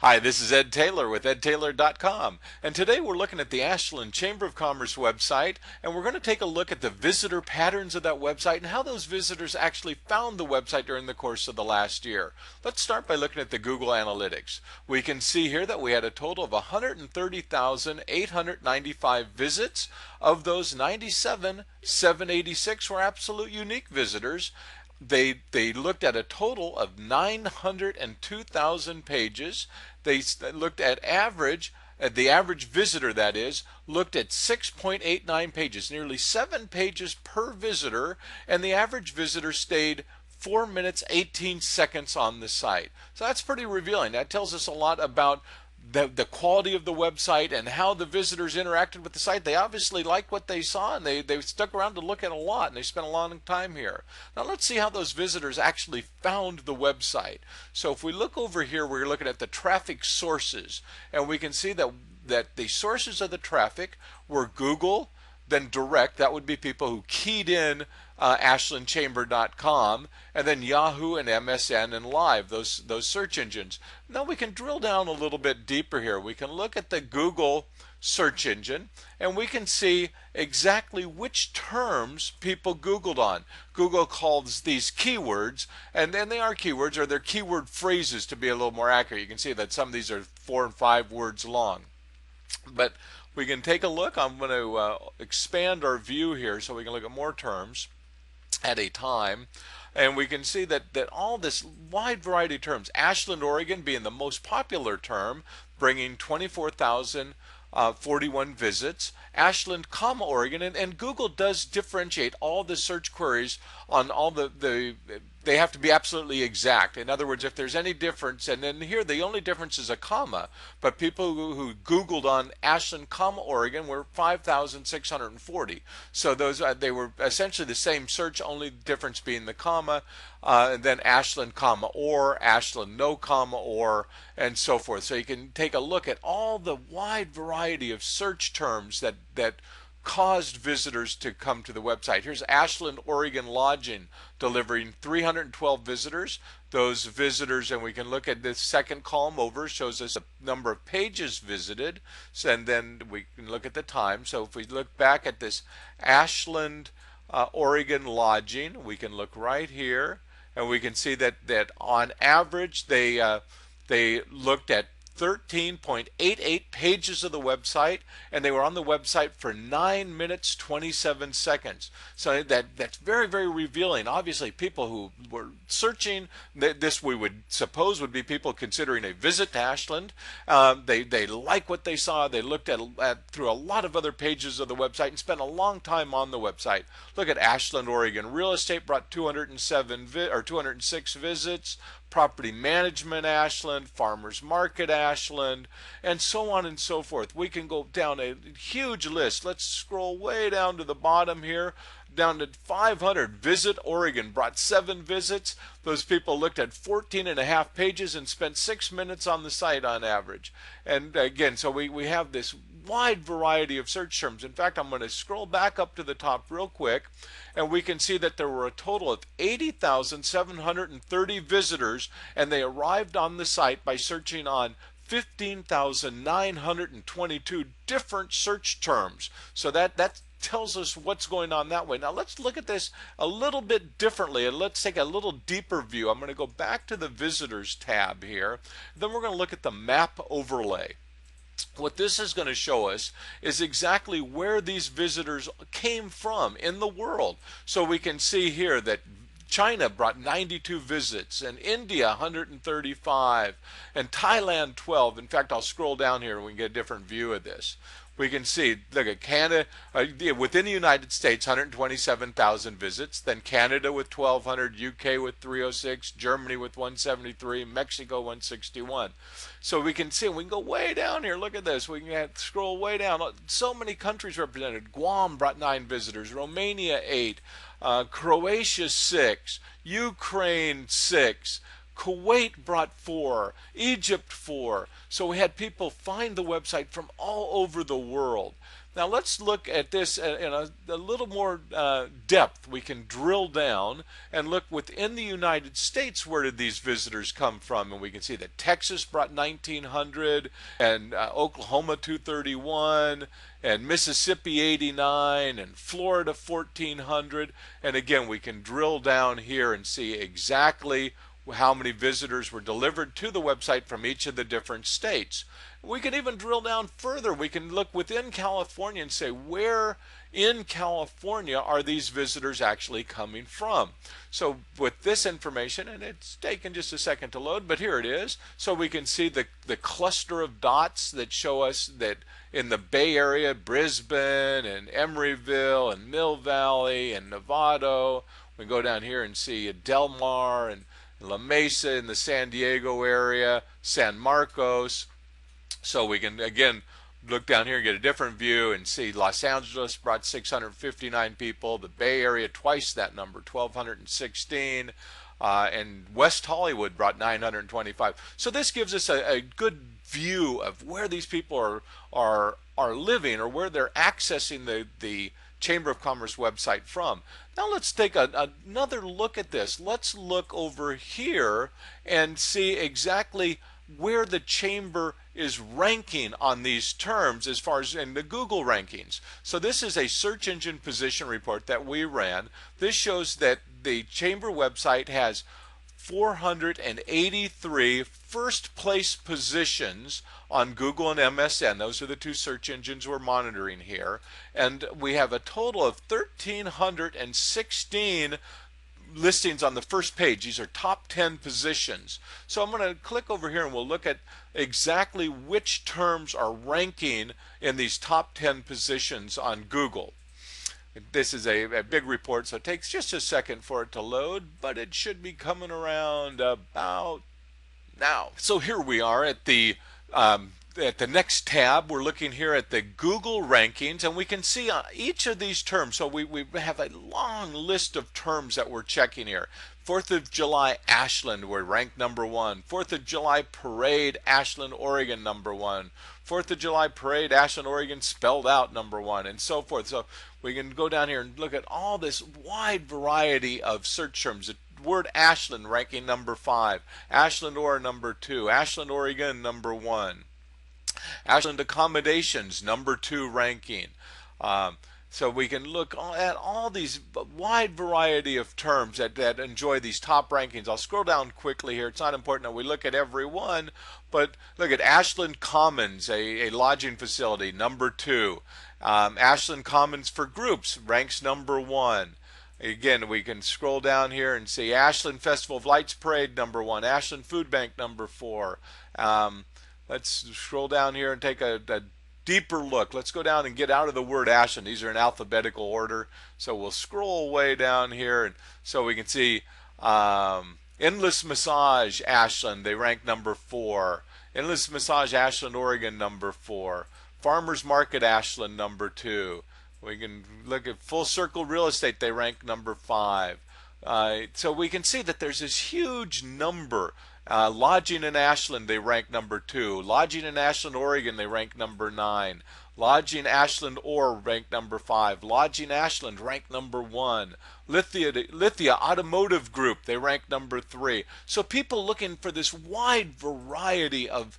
Hi, this is Ed Taylor with edtaylor.com, and today we're looking at the Ashland Chamber of Commerce website, and we're going to take a look at the visitor patterns of that website and how those visitors actually found the website during the course of the last year. Let's start by looking at the Google Analytics. We can see here that we had a total of 130,895 visits. Of those, 97,786 were absolute unique visitors. They looked at a total of 902,000 pages. They looked at the average visitor, that is, looked at 6.89 pages, nearly 7 pages per visitor, and the average visitor stayed 4 minutes 18 seconds on the site. So that's pretty revealing. That tells us a lot about the quality of the website and how the visitors interacted with the site. They obviously liked what they saw, and they stuck around to look at a lot, and they spent a long time here. Now let's see how those visitors actually found the website. So if we look over here, we're looking at the traffic sources, and we can see that the sources of the traffic were Google, then direct, that would be people who keyed in ashlandchamber.com, and then Yahoo and MSN and Live, those search engines. Now we can drill down a little bit deeper here. We can look at the Google search engine, and we can see exactly which terms people Googled on. Google calls these keywords, and then they are keywords, or they're keyword phrases to be a little more accurate. You can see that some of these are 4 and 5 words long. But we can take a look. I'm going to expand our view here so we can look at more terms at a time, and we can see that all this wide variety of terms, Ashland, Oregon being the most popular term, bringing 24,041 visits. Ashland, Oregon, and Google does differentiate all the search queries on all they have to be absolutely exact. In other words, if there's any difference, and then here the only difference is a comma, but people who Googled on Ashland, Oregon were 5,640. So those they were essentially the same search, only difference being the comma, and then Ashland, or Ashland, no comma, or, and so forth. So you can take a look at all the wide variety of search terms that caused visitors to come to the website. Here's Ashland, Oregon lodging, delivering 312 visitors. Those visitors, and we can look at this second column over, shows us the number of pages visited, and then we can look at the time. So if we look back at this Ashland, Oregon lodging, we can look right here, and we can see that on average they looked at 13.88 pages of the website, and they were on the website for 9 minutes 27 seconds. So that's very, very revealing. Obviously, people who were searching, this we would suppose would be people considering a visit to Ashland. They like what they saw. They looked at through a lot of other pages of the website and spent a long time on the website. Look at Ashland, Oregon. Real estate brought 206 visits. Property management Ashland, farmers market Ashland, and so on and so forth. We can go down a huge list. Let's scroll way down to the bottom here, down to 500. Visit Oregon brought 7 visits. Those people looked at 14 and a half pages and spent 6 minutes on the site on average. And again, so we have this wide variety of search terms. In fact, I'm going to scroll back up to the top real quick, and we can see that there were a total of 80,730 visitors, and they arrived on the site by searching on 15,922 different search terms. So that tells us what's going on that way. Now let's look at this a little bit differently, and let's take a little deeper view. I'm going to go back to the visitors tab here. Then we're going to look at the map overlay. What this is going to show us is exactly where these visitors came from in the world. So we can see here that China brought 92 visits, and India 135, and Thailand 12. In fact, I'll scroll down here and we can get a different view of this. We can see, look at Canada, within the United States, 127,000 visits, then Canada with 1,200, UK with 306, Germany with 173, Mexico 161. So we can see, we can go way down here, look at this, we can scroll way down, so many countries represented. Guam brought 9 visitors, Romania 8, Croatia 6, Ukraine 6, Kuwait brought 4, Egypt 4. So we had people find the website from all over the world. Now let's look at this in a little more depth. We can drill down and look within the United States, where did these visitors come from? And we can see that Texas brought 1,900, and Oklahoma 231, and Mississippi 89, and Florida 1,400. And again, we can drill down here and see exactly how many visitors were delivered to the website from each of the different states. We can even drill down further. We can look within California and say, where in California are these visitors actually coming from? So with this information, and it's taken just a second to load, but here it is. So we can see the cluster of dots that show us that in the Bay Area, Brisbane and Emeryville and Mill Valley and Novato. We go down here and see Del Mar and La Mesa in the San Diego area, San Marcos. So we can, again, look down here and get a different view and see Los Angeles brought 659 people, the Bay Area twice that number, 1,216, and West Hollywood brought 925. So this gives us a good view of where these people are living, or where they're accessing the Chamber of Commerce website from. Now let's take another look at this. Let's look over here and see exactly where the Chamber is ranking on these terms as far as in the Google rankings. So this is a search engine position report that we ran. This shows that the Chamber website has 483 first place positions on Google and MSN. Those are the two search engines we're monitoring here. And we have a total of 1,316 listings on the first page. These are top 10 positions. So I'm going to click over here and we'll look at exactly which terms are ranking in these top 10 positions on Google. This is a big report, so it takes just a second for it to load, but it should be coming around about now. So here we are at the next tab. We're looking here at the Google rankings, and we can see each of these terms. So we have a long list of terms that we're checking here. 4th of July Ashland, we're ranked number 1. 4th of July Parade, Ashland, Oregon, number 1. 4th of July Parade, Ashland, Oregon, spelled out, number 1, and so forth. So we can go down here and look at all this wide variety of search terms. The word Ashland ranking number 5. Ashland, Oregon, number 2. Ashland, Oregon, number 1. Ashland accommodations, number 2 ranking. So we can look at all these wide variety of terms that enjoy these top rankings. I'll scroll down quickly here. It's not important that we look at every one, but look at Ashland Commons, a lodging facility, number 2. Ashland Commons for groups ranks number 1. Again, we can scroll down here and see Ashland Festival of Lights Parade, number 1. Ashland Food Bank, number 4. Let's scroll down here and take a deeper look. Let's go down and get out of the word Ashland. These are in alphabetical order. So we'll scroll way down here, and so we can see Endless Massage Ashland, they rank number 4. Endless Massage Ashland, Oregon, number 4. Farmers Market Ashland, number 2. We can look at Full Circle Real Estate, they rank number 5. So we can see that there's this huge number. Lodging in Ashland, they rank number 2. Lodging in Ashland, Oregon, they rank number 9. Lodging Ashland Ore ranked number 5. Lodging Ashland ranked number 1. Lithia Automotive Group, they ranked number 3. So people looking for this wide variety of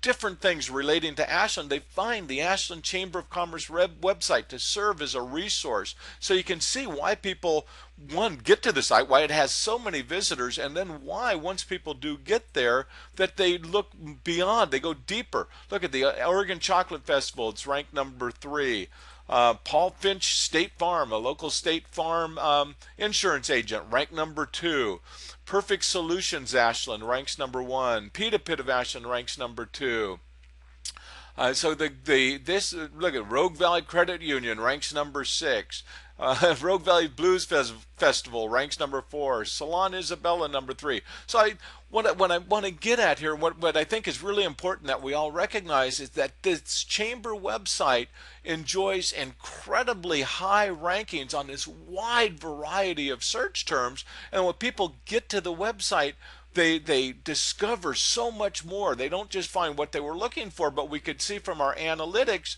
different things relating to Ashland, they find the Ashland Chamber of Commerce website to serve as a resource. So you can see why people, one, get to the site, why it has so many visitors, and then why, once people do get there, that they look beyond, they go deeper. Look at the Oregon Chocolate Festival, it's ranked number 3. Paul Finch State Farm, a local State Farm insurance agent, ranked number 2. Perfect Solutions Ashland ranks number 1. Pita Pit of Ashland ranks number 2. So look at Rogue Valley Credit Union ranks number 6. Rogue Valley Blues Festival ranks number 4. Salon Isabella number 3. So what I want to get at here, what I think is really important that we all recognize, is that this Chamber website enjoys incredibly high rankings on this wide variety of search terms, and when people get to the website, they discover so much more. They don't just find what they were looking for, but we could see from our analytics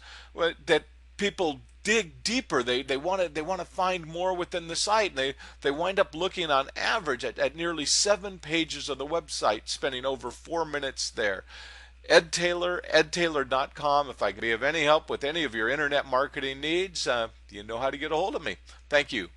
that people dig deeper. They want to find more within the site, and they wind up looking on average at nearly 7 pages of the website, spending over 4 minutes there. Ed Taylor, edtaylor.com. If I can be of any help with any of your internet marketing needs, you know how to get a hold of me. Thank you.